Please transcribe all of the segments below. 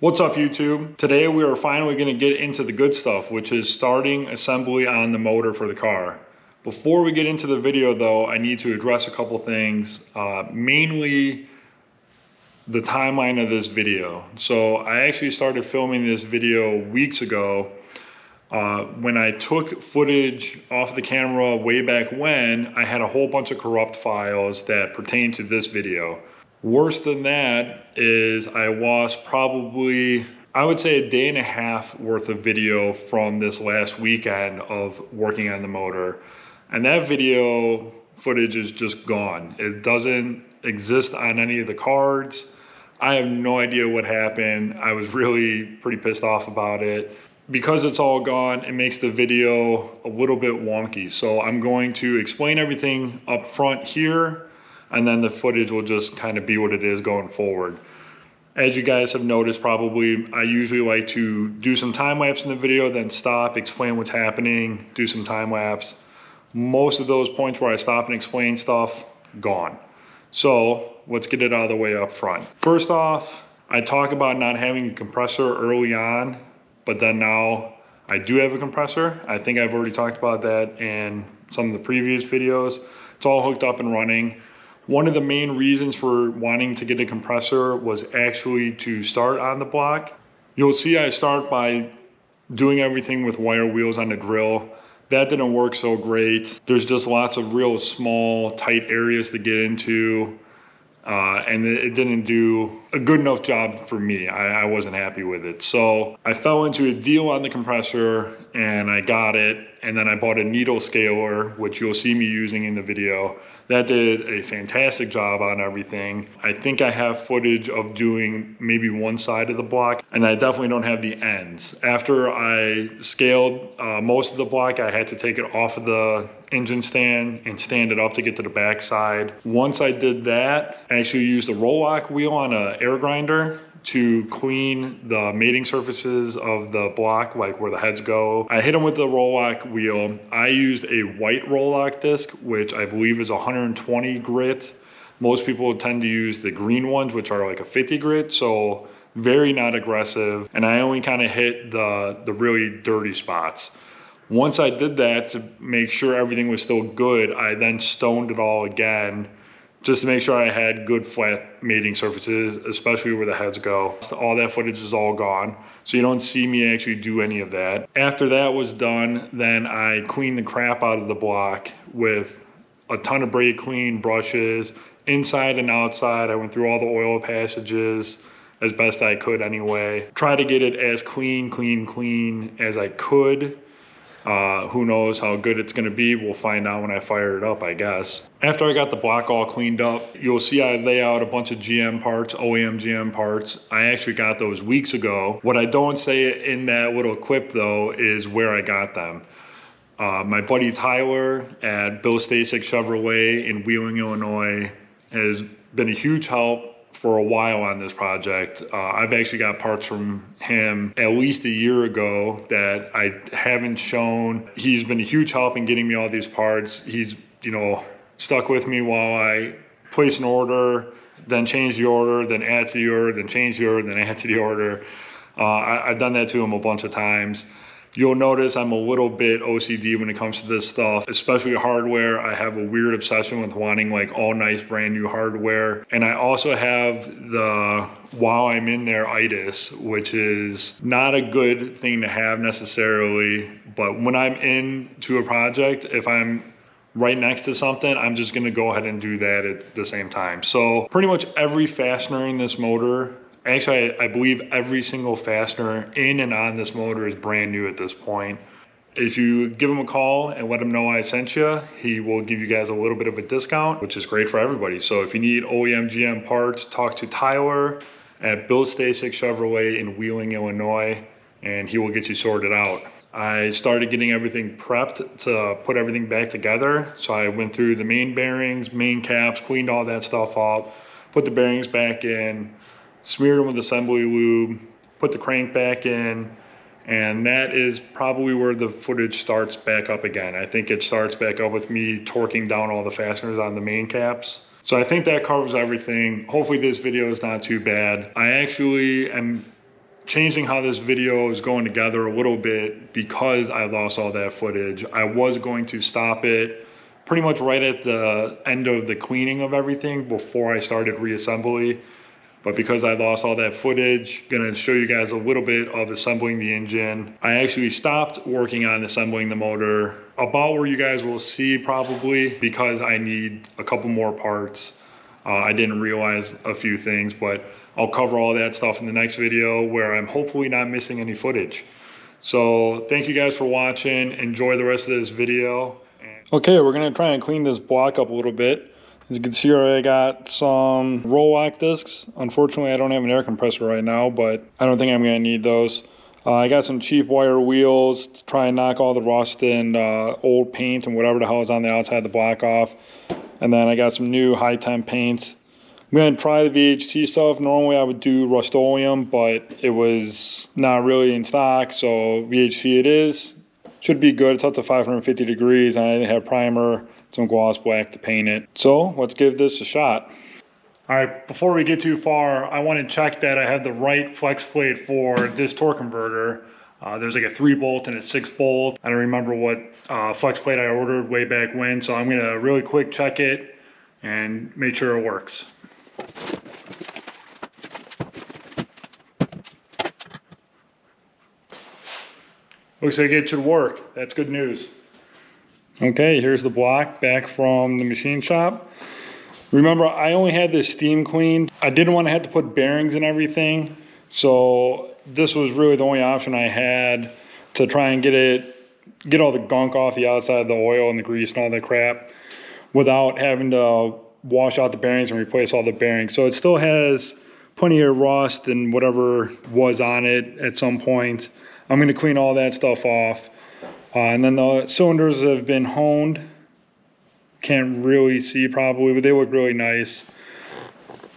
What's up, YouTube? Today we are finally going to get into the good stuff, which is starting assembly on the motor for the car. Before we get into the video though, I need to address a couple things, mainly the timeline of this video. So I actually started filming this video weeks ago. When I took footage off the camera way back when, I had a whole bunch of corrupt files that pertain to this video. Worse than that is I lost probably, I would say, a day and a half worth of video from this last weekend of working on the motor. And that video footage is just gone. It doesn't exist on any of the cards. I have no idea what happened. I was really pretty pissed off about it. Because it's all gone, it makes the video a little bit wonky. So I'm going to explain everything up front here, and then the footage will just kind of be what it is going forward. As you guys have noticed probably, I usually like to do some time lapse in the video, then stop, explain what's happening, do some time lapse. Most of those points where I stop and explain stuff, gone. So let's get it out of the way up front. First off, I talk about not having a compressor early on, but then now I do have a compressor. I think I've already talked about that in some of the previous videos. It's all hooked up and running. One of the main reasons for wanting to get a compressor was actually to start on the block. You'll see I start by doing everything with wire wheels on the grill. That didn't work so great. There's just lots of real small, tight areas to get into. And it didn't do a good enough job for me. I wasn't happy with it. So I fell into a deal on the compressor and I got it. And then I bought a needle scaler, which you'll see me using in the video. That did a fantastic job on everything. I think I have footage of doing maybe one side of the block, and I definitely don't have the ends. After I scaled most of the block, I had to take it off of the engine stand and stand it up to get to the back side. Once I did that, I actually used a roll lock wheel on an air grinder to clean the mating surfaces of the block, like where the heads go. I hit them with the roll lock wheel. I used a white roll lock disc, which I believe is 120 grit. Most people tend to use the green ones, which are like a 50 grit, so very not aggressive. And I only kind of hit the really dirty spots. Once I did that to make sure everything was still good, I then stoned it all again, just to make sure I had good flat mating surfaces, especially where the heads go. So all that footage is all gone, so you don't see me actually do any of that. After that was done, then I cleaned the crap out of the block with a ton of brake clean brushes, inside and outside. I went through all the oil passages as best I could anyway. Try to get it as clean as I could. Who knows how good it's gonna be? We'll find out when I fire it up, I guess. After I got the block all cleaned up, you'll see I lay out a bunch of GM parts, OEM GM parts. I actually got those weeks ago. What I don't say in that little clip though is where I got them. My buddy Tyeler at Stasek Chevrolet in Wheeling, Illinois has been a huge help for a while on this project. I've actually got parts from him at least a year ago that I haven't shown. He's been a huge help in getting me all these parts. He's, stuck with me while I place an order, then change the order, then add to the order, then change the order, then add to the order. I've done that to him a bunch of times. You'll notice I'm a little bit OCD when it comes to this stuff, especially hardware. I have a weird obsession with wanting like all nice brand new hardware. And I also have the while I'm in there itis, which is not a good thing to have necessarily. But when I'm into a project, if I'm right next to something, I'm just gonna go ahead and do that at the same time. So pretty much every fastener in this motor, actually, I believe every single fastener in and on this motor is brand new at this point. If you give him a call and let him know I sent you, he will give you guys a little bit of a discount, which is great for everybody. So if you need OEM GM parts, talk to Tyeler at Stasek Chevrolet in Wheeling, Illinois, and he will get you sorted out. I started getting everything prepped to put everything back together. So I went through the main bearings, main caps, cleaned all that stuff up, put the bearings back in, smeared them with assembly lube, put the crank back in, and that is probably where the footage starts back up again. I think it starts back up with me torquing down all the fasteners on the main caps. So I think that covers everything. Hopefully this video is not too bad. I actually am changing how this video is going together a little bit because I lost all that footage. I was going to stop it pretty much right at the end of the cleaning of everything before I started reassembly. But because I lost all that footage, gonna show you guys a little bit of assembling the engine. I actually stopped working on assembling the motor about where you guys will see probably, because I need a couple more parts. I didn't realize a few things, but I'll cover all that stuff in the next video where I'm hopefully not missing any footage. So thank you guys for watching. Enjoy the rest of this video. Okay, we're gonna try and clean this block up a little bit. As you can see, I got some roll lock discs. Unfortunately, I don't have an air compressor right now, but I don't think I'm gonna need those. I got some cheap wire wheels to try and knock all the rust and old paint and whatever the hell is on the outside of the block off. And then I got some new high temp paint. I'm gonna try the VHT stuff. Normally I would do Rust-Oleum, but it was not really in stock, so VHT it is. Should be good. It's up to 550 degrees, and I didn't have primer, some gloss black to paint it. So let's give this a shot. All right, before we get too far, I want to check that I have the right flex plate for this torque converter. There's like a 3-bolt and a 6-bolt. I don't remember what flex plate I ordered way back when, so I'm gonna really quick check it and make sure it works. Looks like it should work. That's good news. Okay, here's the block back from the machine shop. Remember, I only had this steam cleaned. I didn't want to have to put bearings and everything, so this was really the only option I had to try and get all the gunk off the outside, the oil and the grease and all that crap, without having to wash out the bearings and replace all the bearings. So it still has plenty of rust and whatever was on it at some point. I'm going to clean all that stuff off. And then the cylinders have been honed. Can't really see probably, but they look really nice.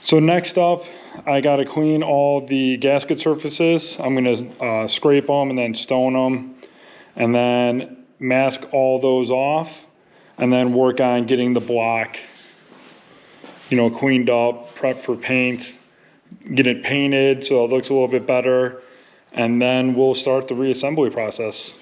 So next up, I got to clean all the gasket surfaces. I'm going to scrape them and then stone them, and then mask all those off, and then work on getting the block, you know, cleaned up, prepped for paint, get it painted so it looks a little bit better, and then we'll start the reassembly process.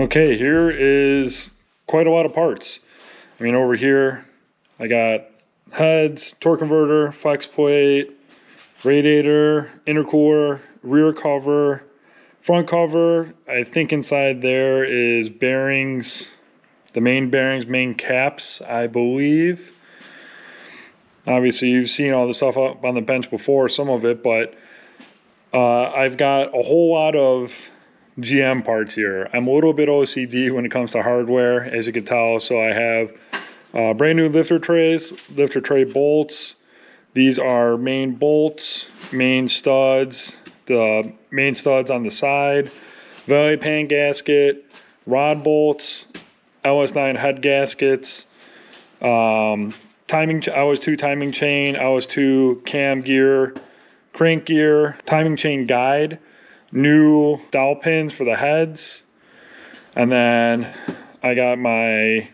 Okay, here is quite a lot of parts. I mean, over here, I got heads, torque converter, flex plate, radiator, intercooler, rear cover, front cover. I think inside there is bearings, the main bearings, main caps, I believe. Obviously, you've seen all the stuff up on the bench before, some of it, but I've got a whole lot of GM parts here. I'm a little bit OCD when it comes to hardware, as you can tell. So I have brand new lifter trays, lifter tray bolts. These are main bolts, main studs, the main studs on the side, valley pan gasket, rod bolts, LS9 head gaskets, timing, LS2 timing chain, LS2 cam gear, crank gear, timing chain guide, new dowel pins for the heads, and then I got my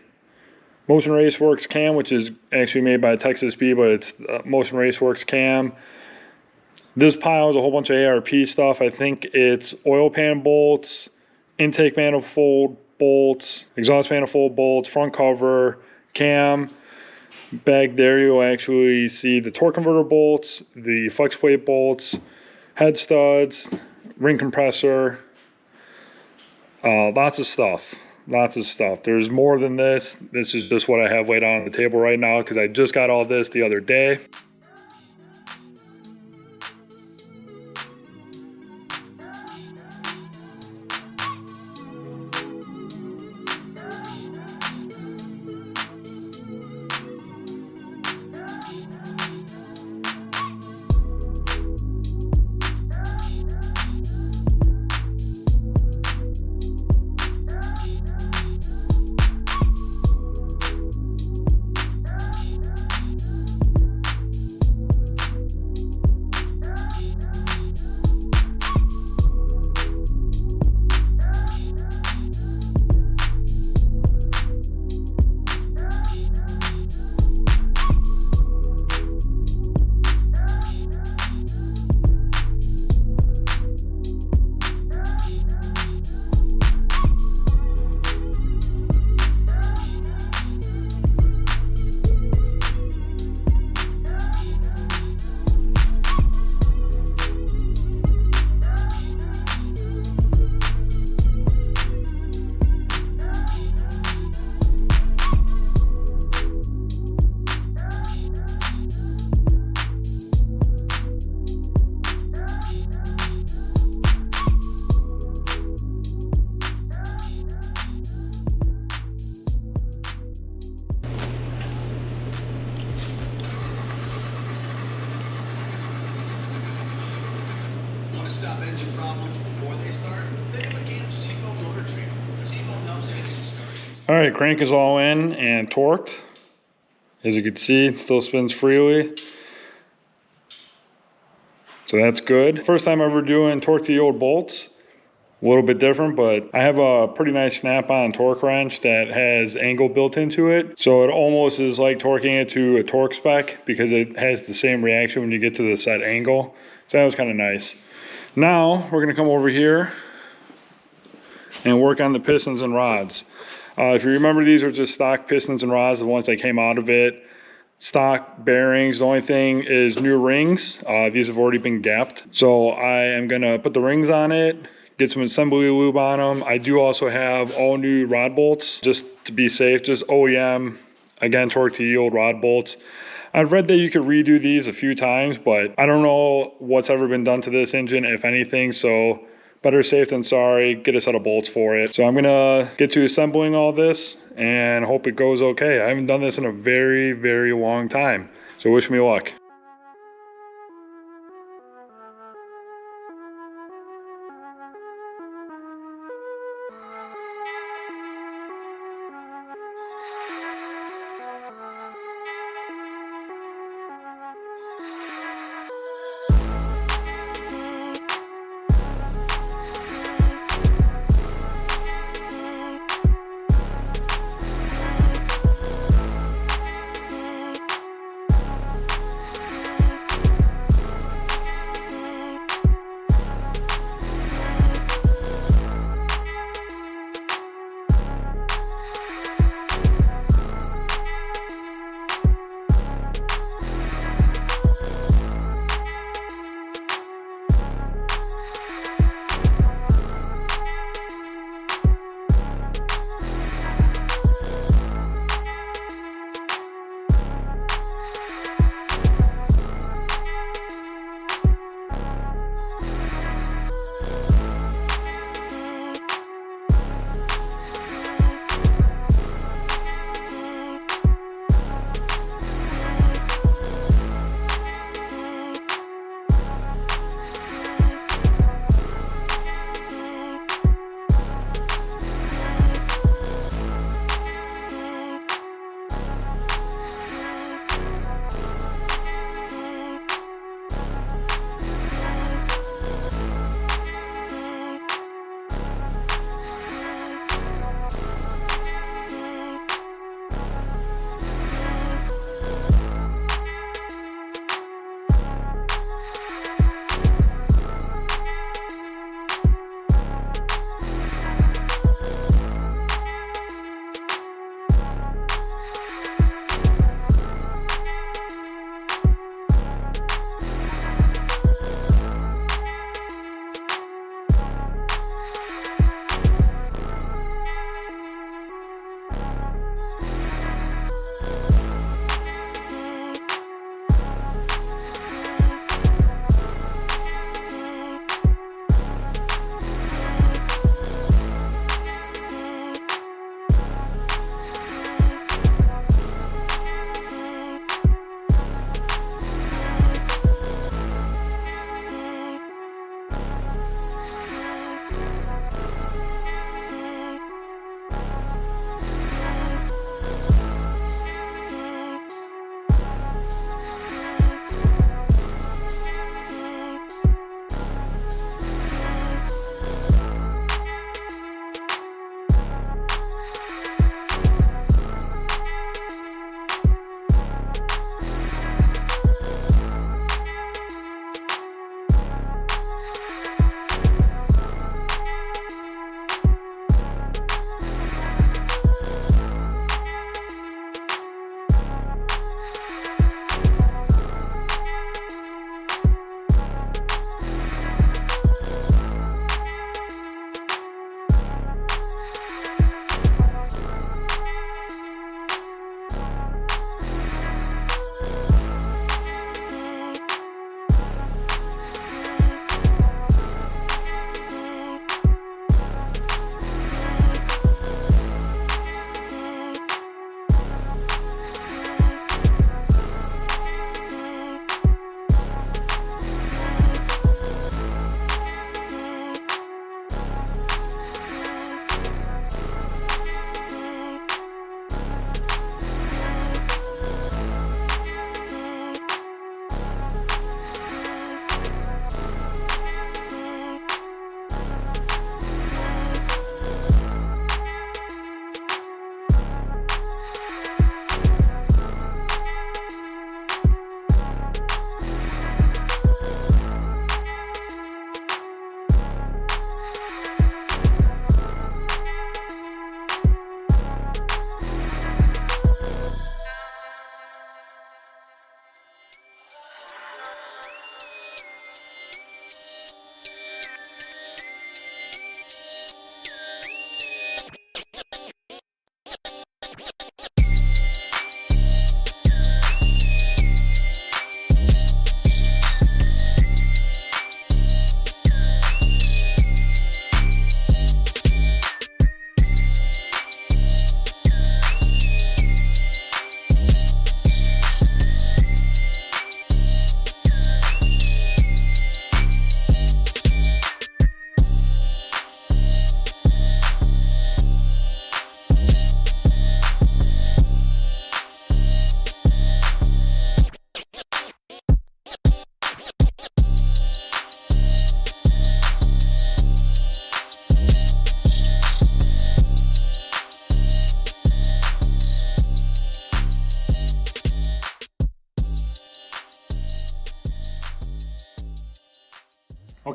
Motion Raceworks cam, which is actually made by Texas B, but it's Motion Raceworks cam. This pile is a whole bunch of ARP stuff. I think it's oil pan bolts, intake manifold bolts, exhaust manifold bolts, front cover, cam. Back there you'll actually see the torque converter bolts, the flex plate bolts, head studs, ring compressor, lots of stuff. There's more than this. This is just what I have laid out on the table right now because I just got all this the other day. Stop engine problems before they start. Think of a can of Seafoam motor treatment. Seafoam helps engines start. All right, crank is all in and torqued. As you can see, it still spins freely. So that's good. First time ever doing torque to the old bolts. A little bit different, but I have a pretty nice snap-on torque wrench that has angle built into it. So it almost is like torquing it to a torque spec because it has the same reaction when you get to the set angle. So that was kind of nice. Now we're gonna come over here and work on the pistons and rods. If you remember, these are just stock pistons and rods, the ones that came out of it. Stock bearings, the only thing is new rings. These have already been gapped. So I am gonna put the rings on it, get some assembly lube on them. I do also have all new rod bolts, just to be safe, just OEM, again, torque to yield rod bolts. I've read that you could redo these a few times, but I don't know what's ever been done to this engine, if anything, so better safe than sorry. Get a set of bolts for it. So I'm gonna get to assembling all this and hope it goes okay. I haven't done this in a very, very long time, so wish me luck.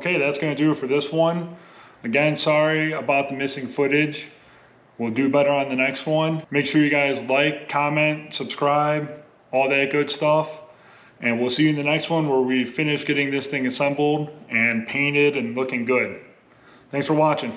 Okay, that's gonna do it for this one. Again, sorry about the missing footage. We'll do better on the next one. Make sure you guys like, comment, subscribe, all that good stuff. And we'll see you in the next one where we finish getting this thing assembled and painted and looking good. Thanks for watching.